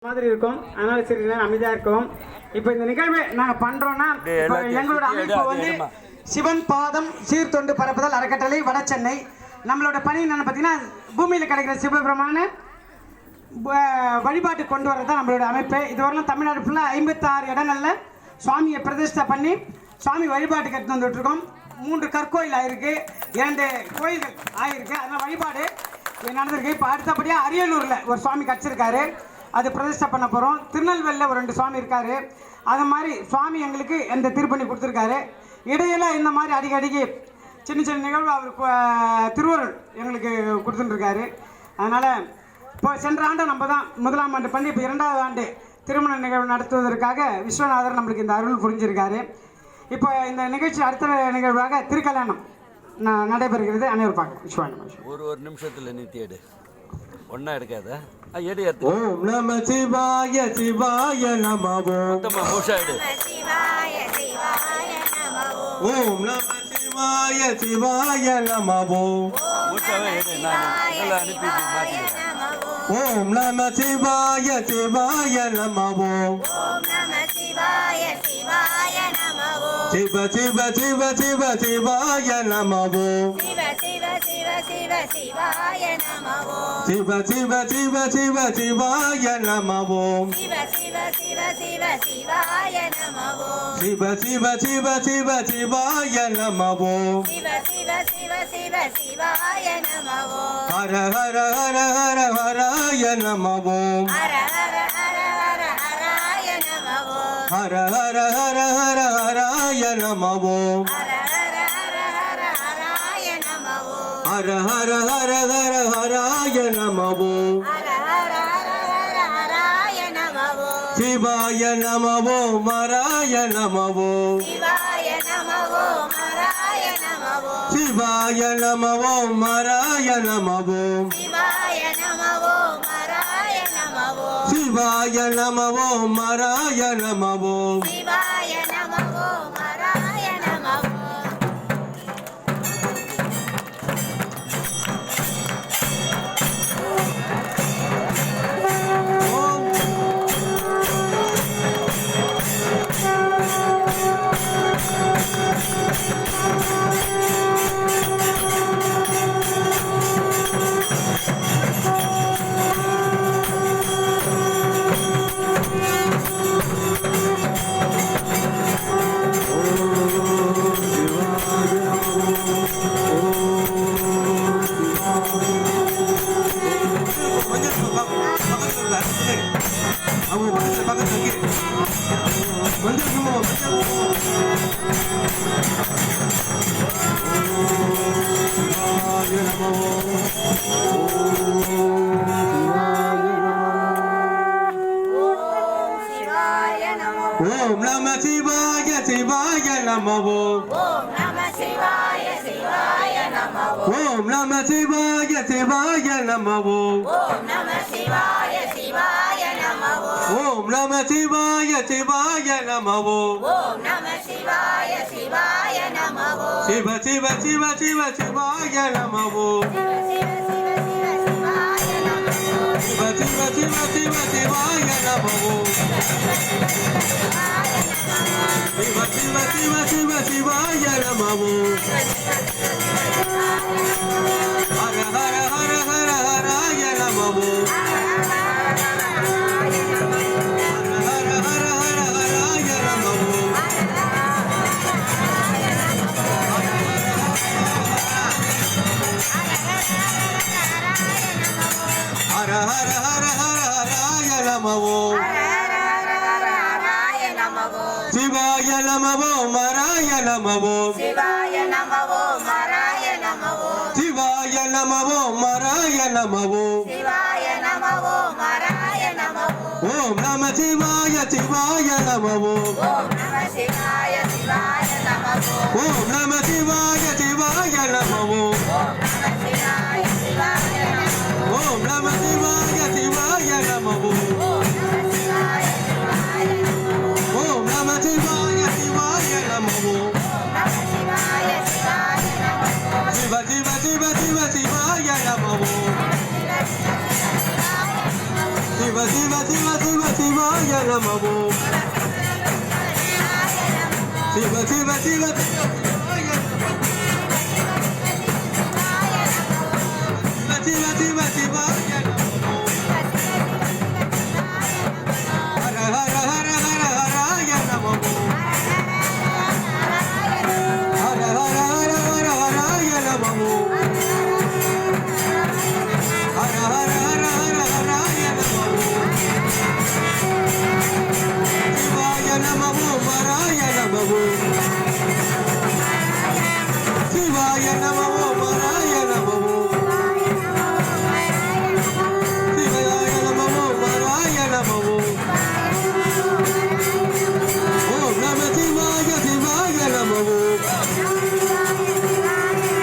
மாதிரி இருக்கும். அதனால சரி அமைதியாக இருக்கும். இப்போ இந்த நிகழ்வு நாங்கள் பண்ணுறோன்னா எங்களோட அமைப்பு வந்து சிவன் பாதம் சீர்தொண்டு பரப்புதல் அறக்கட்டளை வடசென்னை. நம்மளோட பணி என்னென்னு பார்த்தீங்கன்னா பூமியில் கிடைக்கிற சிவபெருமான வழிபாட்டு கொண்டு வரது தான் நம்மளோட அமைப்பு. இதுவரையிலும் தமிழ்நாடு ஃபுல்லாக 56 இடங்களில் சுவாமியை பிரதிஷ்டை பண்ணி சுவாமி வழிபாட்டுக்கு எடுத்து வந்துட்டுருக்கோம். 3 கற்கோயில் ஆயிருக்கு, 2 கோயில்கள் ஆயிருக்கு. அதனால் வழிபாடு நடந்திருக்கு. இப்போ அடுத்தபடியாக அரியலூரில் ஒரு சுவாமி கிடச்சிருக்காரு, அது பிரதிஷ்டை பண்ண போகிறோம். திருநெல்வேலியில் ஒரு 2 சுவாமி இருக்கார். அது மாதிரி சுவாமி எங்களுக்கு இந்த திருப்பணி கொடுத்துருக்காரு. இடையில இந்த மாதிரி அடிக்கடிக்கு சின்ன சின்ன நிகழ்வு அவர் திருவருள் எங்களுக்கு கொடுத்துட்டுருக்காரு. அதனால் இப்போ சென்ற ஆண்டு நம்ம தான் 1ஆம் ஆண்டு பண்ணி இப்போ 2வது ஆண்டு திருமண நிகழ்வு நடத்துவதற்காக விஸ்வநாதர் நம்மளுக்கு இந்த அருள் புரிஞ்சிருக்காரு. இப்போ இந்த நிகழ்ச்சி அடுத்த நிகழ்வாக திருக்கல்யாணம் நடைபெறுகிறது. அனைவரும் பார்க்க விஸ்வானம் ஒரு நிமிஷத்தில் நிறுத்தியடு ஒன்னா எடுக்காத. ஓம் நம சிவாய சிவாய நம ஓம் நம சிவாய சிவாய நம ஓம் ஓம் நம சிவாய சிவாய நம ஓம் சிவ சிவ சிவ சிவ சிவாய நம ஓம் சிவ சிவ சிவ சிவ சிவாய நம ஓம் சிவ சிவ சிவ சிவ சிவாய நம ஓம் ஹர ஹர ஹர ஹர ஹராய நம ஓம் ஹர ஹர ஹர ஹர ஹராய நம ஓம் ஹர ஹர ஹர ஹர ஹராய நம ஓம் சிவாய நம ஓம் ஹராய நம ஓம் சிவாய நம ஓம் ஹராய நம ஓம் சிவாய நம ஓம் ஹராய நம ஓம் சிவாய நம ஓம் ஹராய நம ஓம் ஓம் நம சிவாய சிவாய நம ஓம் ஓம் நம சிவாய சிவாய நம ஓம் ஓம் நம சிவாய சிவாய நம ஓம் சிவ சிவ சிவ சிவ சிவாய நம ஓம் சிவ சிவ சிவ சிவ சிவாய நம ஓம் சிவ சிவ சிவ சிவ சிவாய நம ஓம் ஹர ஹர ஹர ஹர ஹராய நம ஓம் ஹர ஹர ஹர ஹர ஹராய நம ஓம் ஹர ஹர ஹர ஹர ஹராய நம ஓம் சிவாய நம ஓம் ஹராய நம ஓம் சிவாய நம ஓம் ஹராய நம ஓம் ஓம் நம சிவாய சிவாய நம ஓம் ஓம் நம சிவாய சிவாய நம ஓம் ஓம் நம சிவாய சிவாய நம ஓம் ஓம் நம சிவாய சிவாய நம ஓம் சிவ சிவ சிவ சிவ சிவாய நம ஓம் சிவ சிவ சிவ சிவ நம ஓம் சிவ சிவ சிவ சிவ சிவ சிவாய